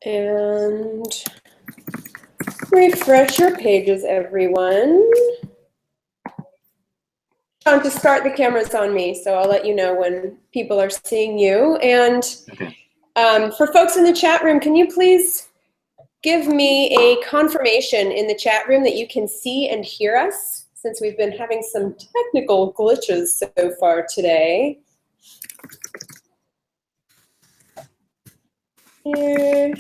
And refresh your pages, everyone. To start, the camera's on me, so I'll let you know when people are seeing you. And for folks in the chat room, can you please give me a confirmation in the chat room that you can see and hear us, since we've been having some technical glitches so far today. Here.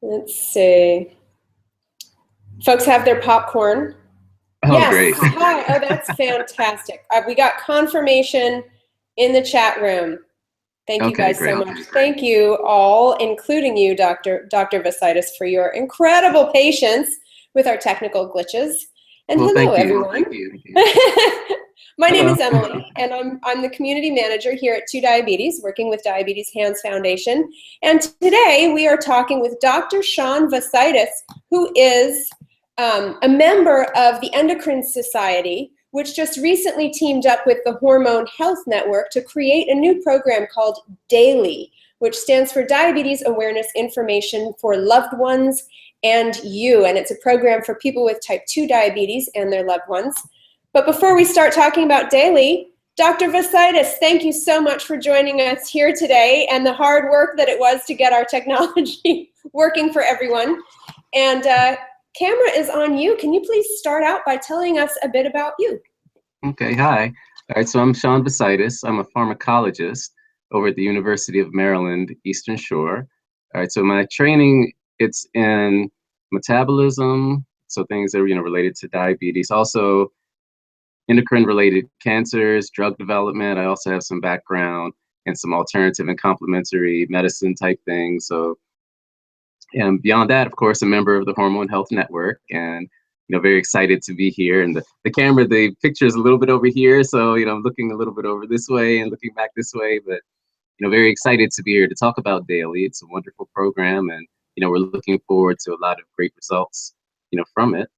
Let's see. Folks have their popcorn. Oh, yes. Great. Hi. Oh, that's fantastic. We got confirmation in the chat room. Thank you guys so much. Thank you all, including you, Dr. Vasaitis, for your incredible patience with our technical glitches. And hello, everyone. Thank you. My name is Emily, and I'm the community manager here at 2Diabetes, working with Diabetes Hands Foundation. And today we are talking with Dr. Sean Vasaitis, who is a member of the Endocrine Society, which just recently teamed up with the Hormone Health Network to create a new program called D.A.I.L.Y, which stands for Diabetes Awareness Information for Loved Ones and You. And it's a program for people with type 2 diabetes and their loved ones. But before we start talking about D.A.I.L.Y, Dr. Vasaitis, thank you so much for joining us here today and the hard work that it was to get our technology working for everyone. And camera is on you. Can you please start out by telling us a bit about you? Okay, hi. All right, so I'm Sean Vasaitis. I'm a pharmacologist over at the University of Maryland, Eastern Shore. All right, so my training, it's in metabolism, so things that are related to diabetes, also endocrine-related cancers, drug development. I also have some background in some alternative and complementary medicine type things. So, and beyond that, of course, a member of the Hormone Health Network, and very excited to be here. And the camera, the picture is a little bit over here, so I'm looking a little bit over this way and looking back this way. But very excited to be here to talk about D.A.I.L.Y. It's a wonderful program, and we're looking forward to a lot of great results, from it.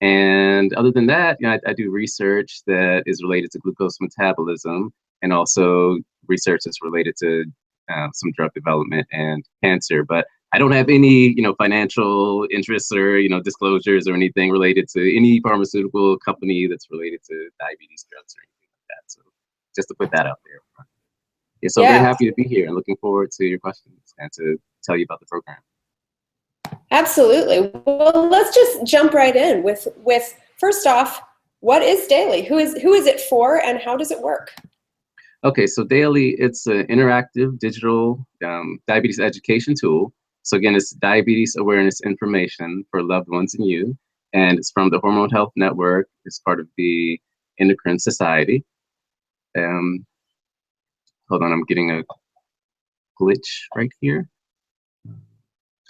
And other than that, I do research that is related to glucose metabolism, and also research that's related to some drug development and cancer. But I don't have any, financial interests or, disclosures or anything related to any pharmaceutical company that's related to diabetes drugs or anything like that. So just to put that out there. Yeah, so very happy to be here and looking forward to your questions and to tell you about the program. Absolutely. Well, let's just jump right in with first off, what is D.A.I.L.Y? Who is it for, and how does it work? Okay, so D.A.I.L.Y, it's an interactive digital diabetes education tool. So again, it's diabetes awareness information for loved ones and you, and it's from the Hormone Health Network. It's part of the Endocrine Society. Hold on, I'm getting a glitch right here.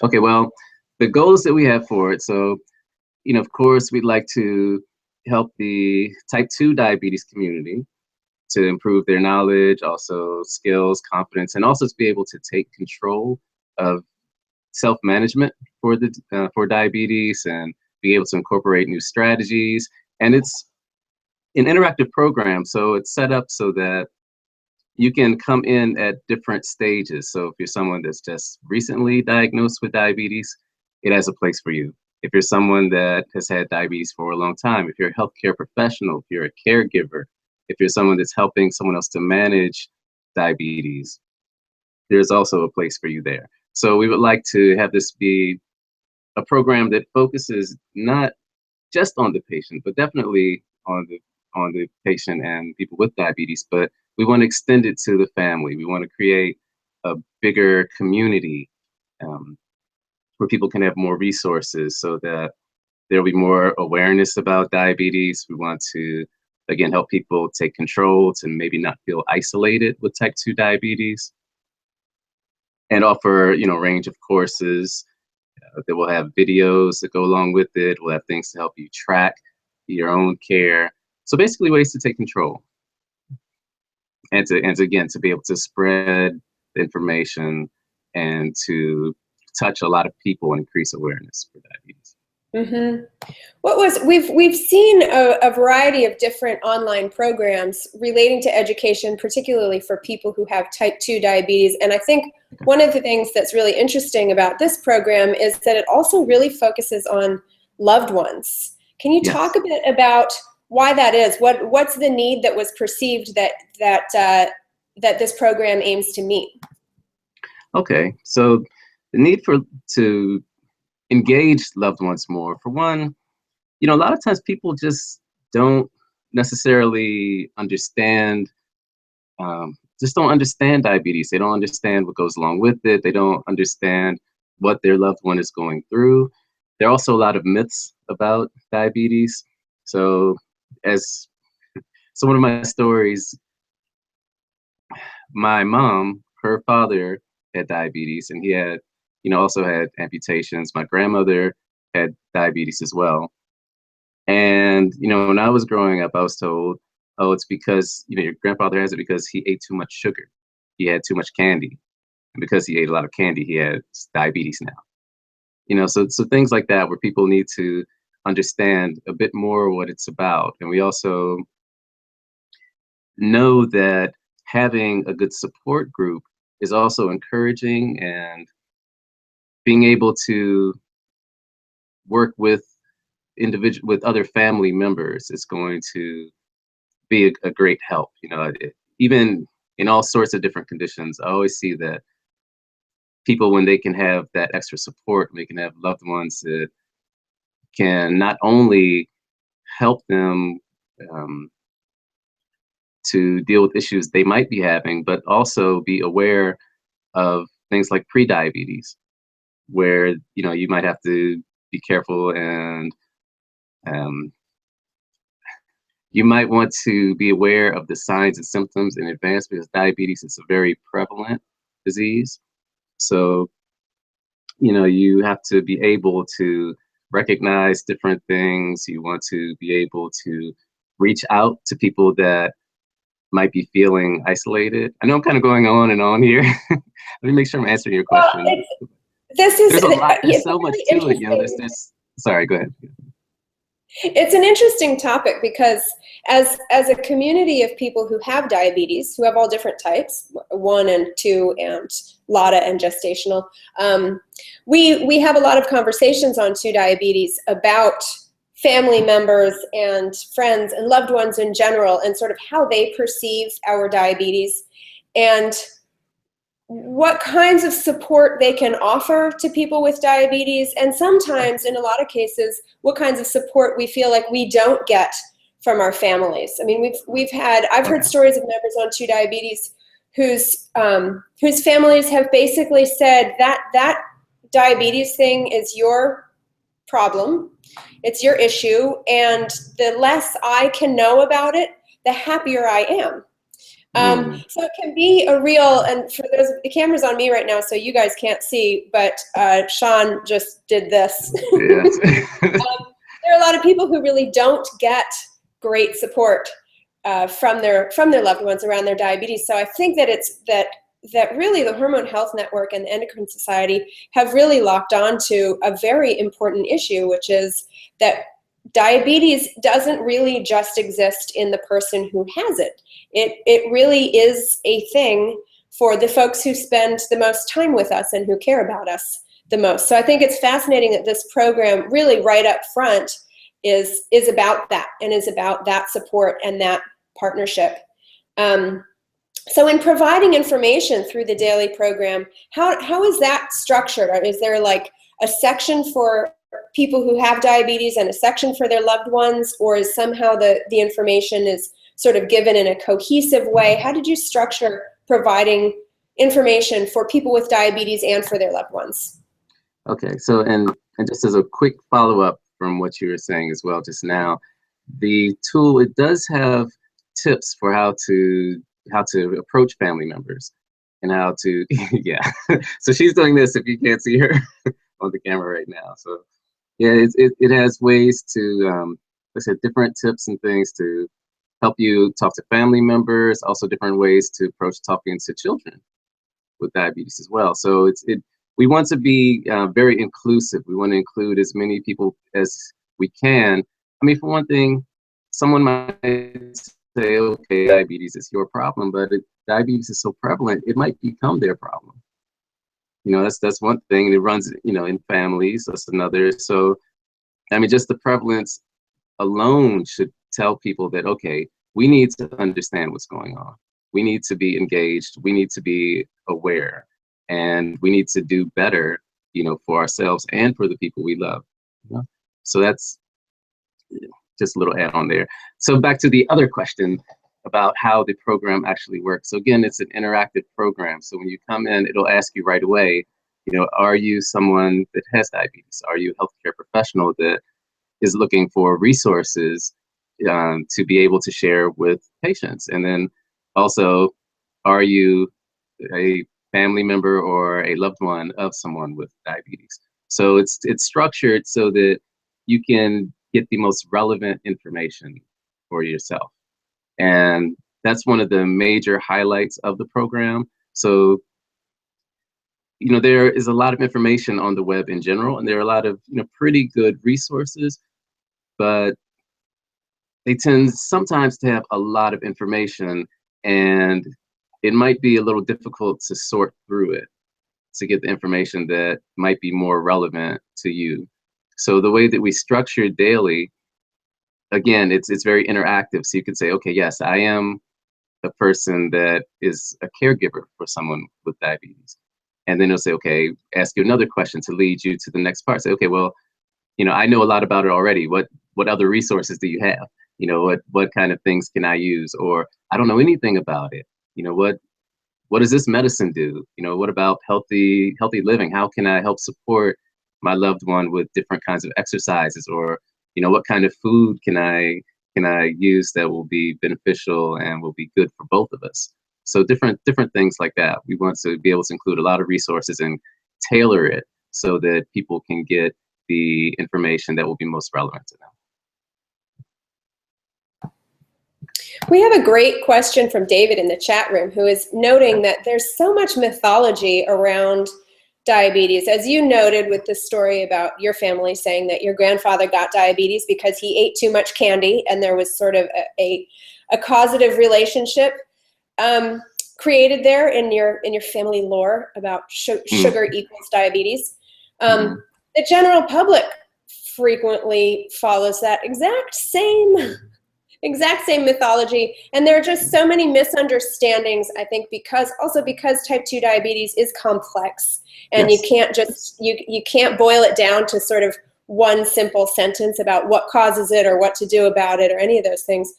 Okay, well, the goals that we have for it. So, of course, we'd like to help the type 2 diabetes community to improve their knowledge, also skills, confidence, and also to be able to take control of self-management for diabetes and be able to incorporate new strategies. And it's an interactive program, so it's set up so that you can come in at different stages. So if you're someone that's just recently diagnosed with diabetes, it has a place for you. If you're someone that has had diabetes for a long time, if you're a healthcare professional, if you're a caregiver, if you're someone that's helping someone else to manage diabetes, there's also a place for you there. So we would like to have this be a program that focuses not just on the patient, but definitely on the patient and people with diabetes, but we want to extend it to the family. We want to create a bigger community where people can have more resources so that there'll be more awareness about diabetes. We want to, again, help people take control to maybe not feel isolated with type 2 diabetes, and offer, a range of courses that will have videos that go along with it. We'll have things to help you track your own care. So basically ways to take control. And again, to be able to spread the information and to touch a lot of people and increase awareness for diabetes. Mm-hmm. We've seen a variety of different online programs relating to education, particularly for people who have type 2 diabetes. And I think one of the things that's really interesting about this program is that it also really focuses on loved ones. Can you talk Yes. a bit about why that is? What's the need that was perceived that this program aims to meet? Okay, so the need to engage loved ones more. For one, a lot of times people just don't necessarily understand, just don't understand diabetes. They don't understand what goes along with it. They don't understand what their loved one is going through. There are also a lot of myths about diabetes. So, as so one of my stories, my mom, her father had diabetes, and he had, also had amputations. My grandmother had diabetes as well. And, when I was growing up, I was told, oh, it's because, your grandfather has it because he ate too much sugar. He had too much candy. And because he ate a lot of candy, he had diabetes now. So things like that where people need to understand a bit more what it's about. And we also know that having a good support group is also encouraging, and being able to work with with other family members is going to be a great help. Even in all sorts of different conditions, I always see that people, when they can have that extra support, they can have loved ones that can not only help them um, to deal with issues they might be having, but also be aware of things like pre-diabetes, where you might have to be careful, and um, you might want to be aware of the signs and symptoms in advance, because diabetes is a very prevalent disease. So, you have to be able to recognize different things. You want to be able to reach out to people that might be feeling isolated. I know I'm kind of going on and on here. Let me make sure I'm answering your Well, question. this is There's a lot, there's it's so much really to it. interesting. Sorry, go ahead. It's an interesting topic because as a community of people who have diabetes, who have all different types, 1 and 2 and LADA and gestational, we have a lot of conversations on 2 diabetes about family members and friends and loved ones in general, and sort of how they perceive our diabetes and what kinds of support they can offer to people with diabetes, and sometimes, in a lot of cases, what kinds of support we feel like we don't get from our families. I mean, I've heard stories of members on 2 diabetes whose families have basically said that diabetes thing is your problem, it's your issue, and the less I can know about it, the happier I am. So it can be a real, and for those, the camera's on me right now, so you guys can't see, but Sean just did this. Yes. There are a lot of people who really don't get great support from their loved ones around their diabetes. So I think that that really the Hormone Health Network and the Endocrine Society have really locked on to a very important issue, which is that diabetes doesn't really just exist in the person who has it. It really is a thing for the folks who spend the most time with us and who care about us the most. So I think it's fascinating that this program really right up front is about that, and is about that support and that partnership. So in providing information through the D.A.I.L.Y program, how is that structured? Is there like a section for people who have diabetes and a section for their loved ones, or is somehow the information is sort of given in a cohesive way? How did you structure providing information for people with diabetes and for their loved ones? Okay, so and just as a quick follow-up from what you were saying as well just now, the tool, it does have tips for how to approach family members, and how to yeah. So she's doing this if you can't see her on the camera right now. So yeah, it has ways to like I said, different tips and things to help you talk to family members, also different ways to approach talking to children with diabetes as well. So we want to be very inclusive. We want to include as many people as we can. I mean, for one thing, someone might say, okay, diabetes is your problem, but if diabetes is so prevalent, it might become their problem. You know, that's one thing. It runs, you know, in families. That's another. So, I mean, just the prevalence alone should tell people that, okay, we need to understand what's going on. We need to be engaged. We need to be aware, and we need to do better, you know, for ourselves and for the people we love. You know? So that's just a little add on there. So back to the other question about how the program actually works. So again, it's an interactive program. So when you come in, it'll ask you right away, you know, are you someone that has diabetes? Are you a healthcare professional that is looking for resources to be able to share with patients? And then also, are you a family member or a loved one of someone with diabetes? So it's structured so that you can get the most relevant information for yourself. And that's one of the major highlights of the program. So, you know, there is a lot of information on the web in general, and there are a lot of, you know, pretty good resources, but they tend sometimes to have a lot of information, and it might be a little difficult to sort through it to get the information that might be more relevant to you. So the way that we structure D.A.I.L.Y, again, it's very interactive. So you could say, okay, yes, I am a person that is a caregiver for someone with diabetes. And then it'll say, okay, ask you another question to lead you to the next part. Say, okay, well, you know, I know a lot about it already. What other resources do you have? You know, what kind of things can I use? Or I don't know anything about it. You know, what does this medicine do? You know, what about healthy living? How can I help support my loved one with different kinds of exercises? Or, you know, what kind of food can I use that will be beneficial and will be good for both of us? So different things like that. We want to be able to include a lot of resources and tailor it so that people can get the information that will be most relevant to them. We have a great question from David in the chat room, who is noting that there's so much mythology around diabetes. As you noted with the story about your family saying that your grandfather got diabetes because he ate too much candy, and there was sort of a causative relationship created there in your family lore about sugar equals diabetes. The general public frequently follows that exact same mythology, and there are just so many misunderstandings, I think, because type 2 diabetes is complex, and yes. you can't just you can't boil it down to sort of one simple sentence about what causes it or what to do about it or any of those things.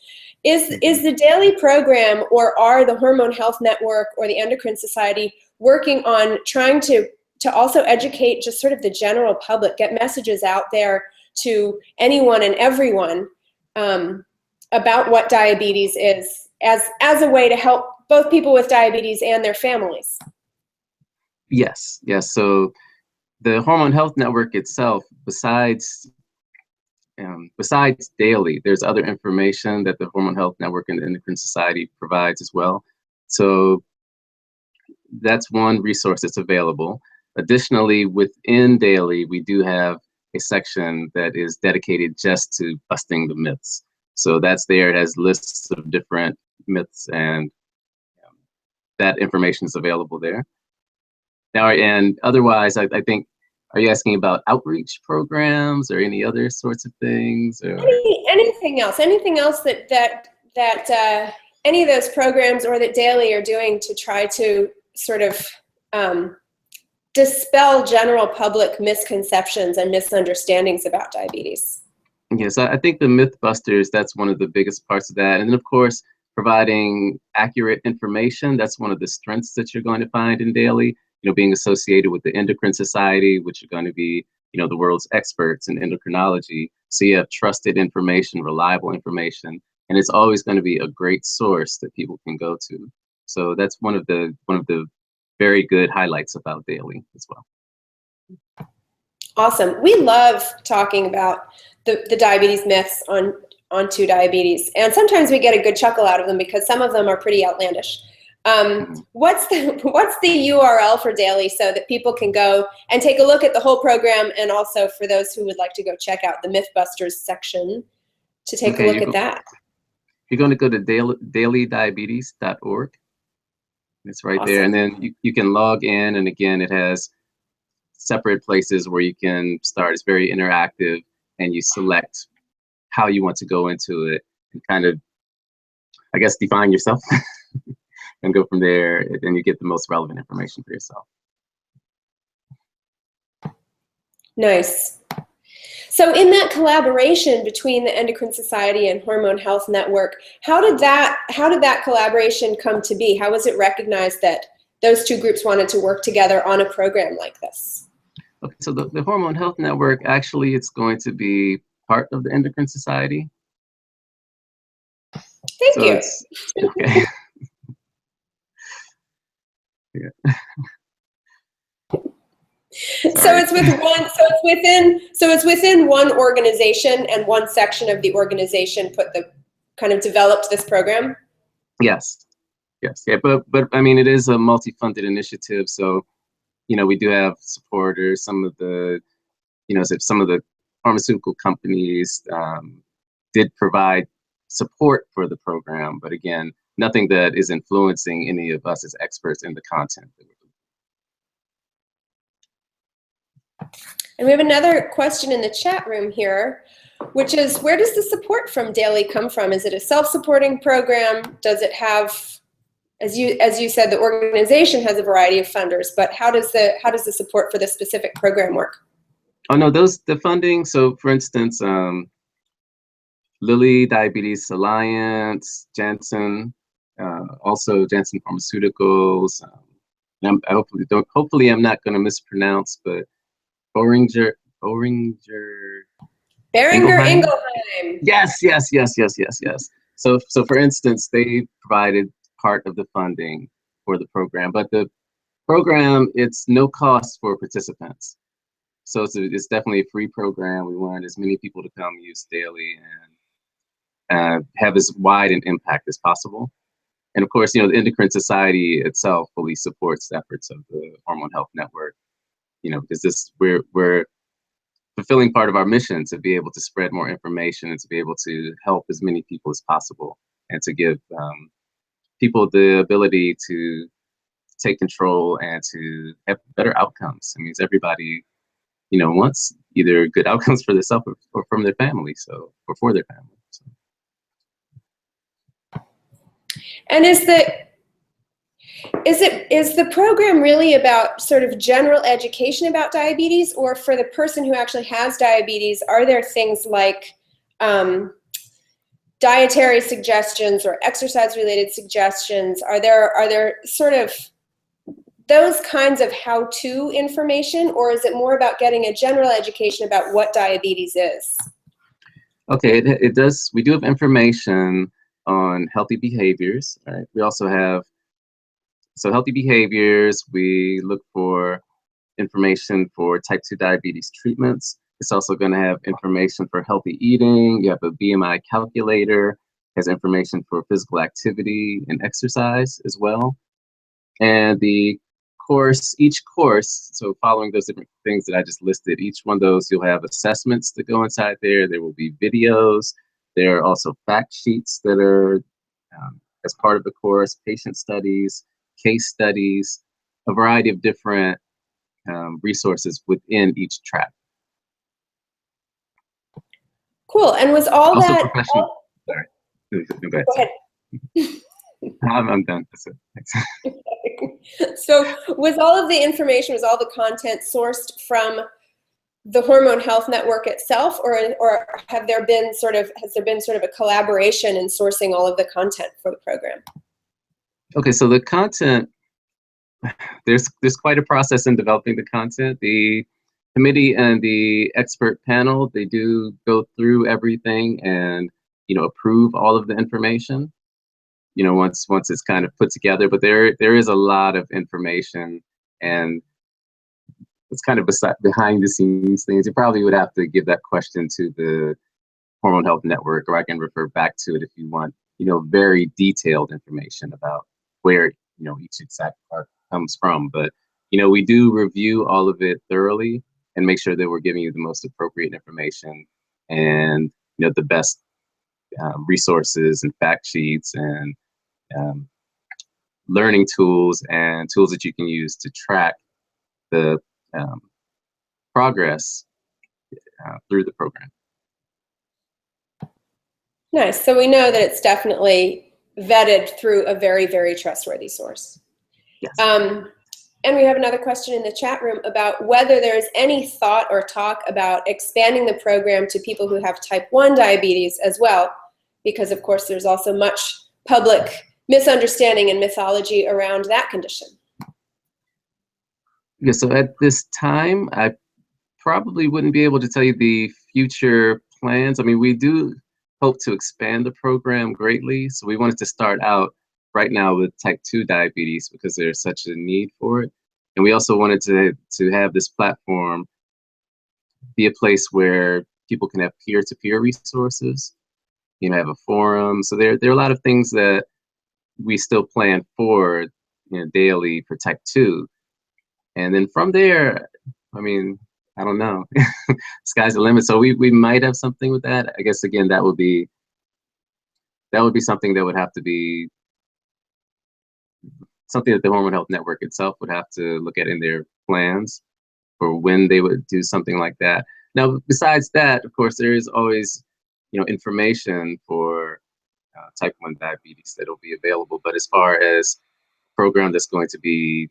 Is the D.A.I.L.Y program, or are the Hormone Health Network or the Endocrine Society working on trying to also educate just sort of the general public, get messages out there to anyone and everyone about what diabetes is, as a way to help both people with diabetes and their families? Yes. So the Hormone Health Network itself, besides D.A.I.L.Y, there's other information that the Hormone Health Network and the Endocrine Society provides as well. So that's one resource that's available. Additionally, within D.A.I.L.Y, we do have a section that is dedicated just to busting the myths. So that's there. It has lists of different myths, and that information is available there. Now, and otherwise, I think, are you asking about outreach programs or any other sorts of things? Or anything else that any of those programs or that D.A.I.L.Y are doing to try to sort of dispel general public misconceptions and misunderstandings about diabetes? Yes, I think the Mythbusters, that's one of the biggest parts of that. And then, of course, providing accurate information. That's one of the strengths that you're going to find in D.A.I.L.Y. You know, being associated with the Endocrine Society, which are going to be, you know, the world's experts in endocrinology. So you have trusted information, reliable information, and it's always going to be a great source that people can go to. So that's one of the very good highlights about D.A.I.L.Y as well. Awesome. We love talking about the diabetes myths on 2 Diabetes, and sometimes we get a good chuckle out of them because some of them are pretty outlandish. What's the URL for D.A.I.L.Y so that people can go and take a look at the whole program, and also for those who would like to go check out the Mythbusters section to take a look at that? You're going to go to dailydiabetes.org. It's right there, and then you can log in, and again, it has separate places where you can start. It's very interactive, and you select how you want to go into it and kind of, I guess, define yourself and go from there, and then you get the most relevant information for yourself. Nice. So in that collaboration between the Endocrine Society and Hormone Health Network, how did that collaboration come to be? How was it recognized that those two groups wanted to work together on a program like this? Okay, so the Hormone Health Network, actually, it's going to be part of the Endocrine Society. Thank you. Okay. Yeah. So it's within one organization, and one section of the organization developed this program. Yes. Yeah, but I mean, it is a multi-funded initiative, so we do have supporters. Some of the pharmaceutical companies did provide support for the program, but again, nothing that is influencing any of us as experts in the content that we're doing. And we have another question in the chat room here, which is, where does the support from D.A.I.L.Y come from? Is it a self-supporting program? Does it have, as you said, the organization has a variety of funders, but how does the support for this specific program work? Oh no, the funding. So for instance, Lilly Diabetes Alliance, Janssen, also Janssen Pharmaceuticals. Hopefully I'm not going to mispronounce, but Boehringer Ingelheim. Yes. So for instance, they provided part of the funding for the program, but the program, it's no cost for participants. So it's definitely a free program. We want as many people to come use D.A.I.L.Y and have as wide an impact as possible. And of course, the Endocrine Society itself fully supports the efforts of the Hormone Health Network, because we're fulfilling part of our mission to be able to spread more information and to be able to help as many people as possible, and to give people the ability to take control and to have better outcomes. I mean, everybody, wants either good outcomes for themselves or from their family, or for their family. So. And is the program really about sort of general education about diabetes, or for the person who actually has diabetes, are there things like dietary suggestions or exercise-related suggestions? Are there sort of those kinds of how-to information, or is it more about getting a general education about what diabetes is? Okay, it does. We do have information on healthy behaviors. Right? We also have, healthy behaviors, we look for information for type 2 diabetes treatments. It's also going to have information for healthy eating. You have a BMI calculator, has information for physical activity and exercise as well. And each course, so following those different things that I just listed, each one of those, you'll have assessments that go inside there. There will be videos. There are also fact sheets that are as part of the course, patient studies, case studies, a variety of different resources within each track. Cool. And was all also that... professional. Sorry. Go ahead. I'm done. That's it. Thanks. So was all of the information, was all the content sourced from the Hormone Health Network itself, or has there been sort of a collaboration in sourcing all of the content for the program? Okay, so the content, there's quite a process in developing the content. The committee and the expert panel, they do go through everything and approve all of the information. Once it's kind of put together, but there is a lot of information, and it's kind of behind the scenes things. You probably would have to give that question to the Hormone Health Network, or I can refer back to it if you want, very detailed information about where each exact part comes from. But, we do review all of it thoroughly and make sure that we're giving you the most appropriate information and, the best resources and fact sheets and learning tools and tools that you can use to track the progress through the program. Nice. So we know that it's definitely vetted through a very, very trustworthy source. Yes. And we have another question in the chat room about whether there's any thought or talk about expanding the program to people who have type 1 diabetes as well, because of course there's also much public misunderstanding and mythology around that condition. Yeah, so at this time, I probably wouldn't be able to tell you the future plans. I mean, we do hope to expand the program greatly. So we wanted to start out right now with type 2 diabetes because there's such a need for it. And we also wanted to have this platform be a place where people can have peer-to-peer resources, have a forum. So there are a lot of things that we still plan for, daily for type 2. And then from there, I mean, I don't know, sky's the limit. So we might have something with that. I guess, again, that would be something that would have to be something that the Hormone Health Network itself would have to look at in their plans for when they would do something like that. Now, besides that, of course, there is always, information for type 1 diabetes that'll be available. But as far as a program that's going to be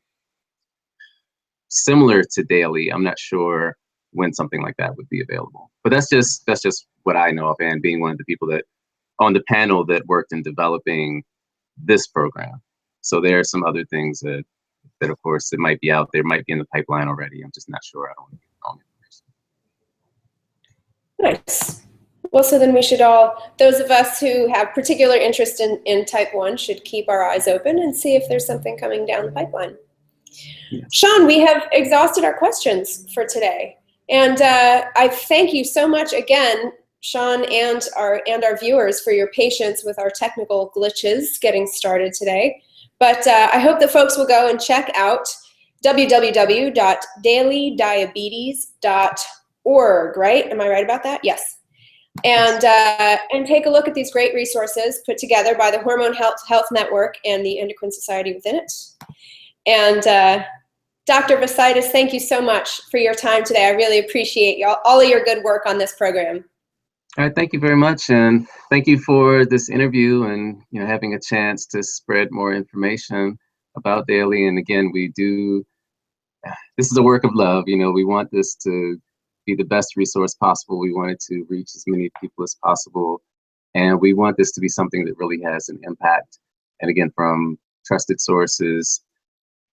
similar to daily, I'm not sure when something like that would be available. But that's just what I know of, and being one of the people that on the panel that worked in developing this program. So there are some other things that of course it might be out there, might be in the pipeline already. I'm just not sure. I don't want to give wrong information. Nice. Well, so then we should all, those of us who have particular interest in type 1 should keep our eyes open and see if there's something coming down the pipeline. Yes. Sean, we have exhausted our questions for today. And I thank you so much again, Sean, and our viewers for your patience with our technical glitches getting started today. But I hope that folks will go and check out www.daillydiabetes.org, right? Am I right about that? Yes. And take a look at these great resources put together by the Hormone Health Network and the Endocrine Society within it. And Dr. Vasaitis, thank you so much for your time today. I really appreciate all of your good work on this program. All right, thank you very much, and thank you for this interview and having a chance to spread more information about D.A.I.L.Y. And again, this is a work of love. We want this to be the best resource possible. We want it to reach as many people as possible, and we want this to be something that really has an impact. And again, from trusted sources,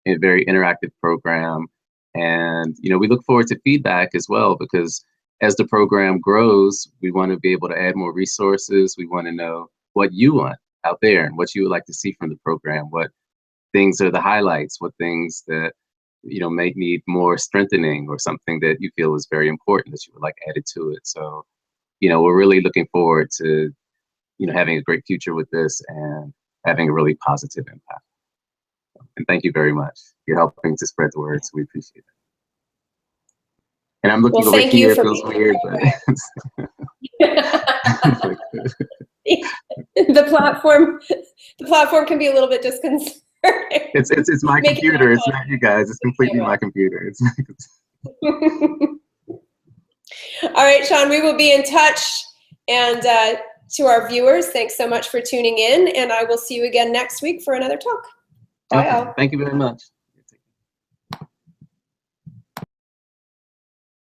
a very interactive program, and we look forward to feedback as well, because as the program grows, we want to be able to add more resources. We want to know what you want out there and what you would like to see from the program, what things are the highlights, what things that may need more strengthening, or something that you feel is very important that you would like added to it. So we're really looking forward to having a great future with this and having a really positive impact. And thank you very much. You're helping to spread the word, so we appreciate it. And I'm looking over here. It feels weird, but the platform can be a little bit disconcerting. It's my computer. It's not you guys. It's completely my computer. All right, Sean, we will be in touch. And to our viewers, thanks so much for tuning in. And I will see you again next week for another talk. Bye, all. Thank you very much.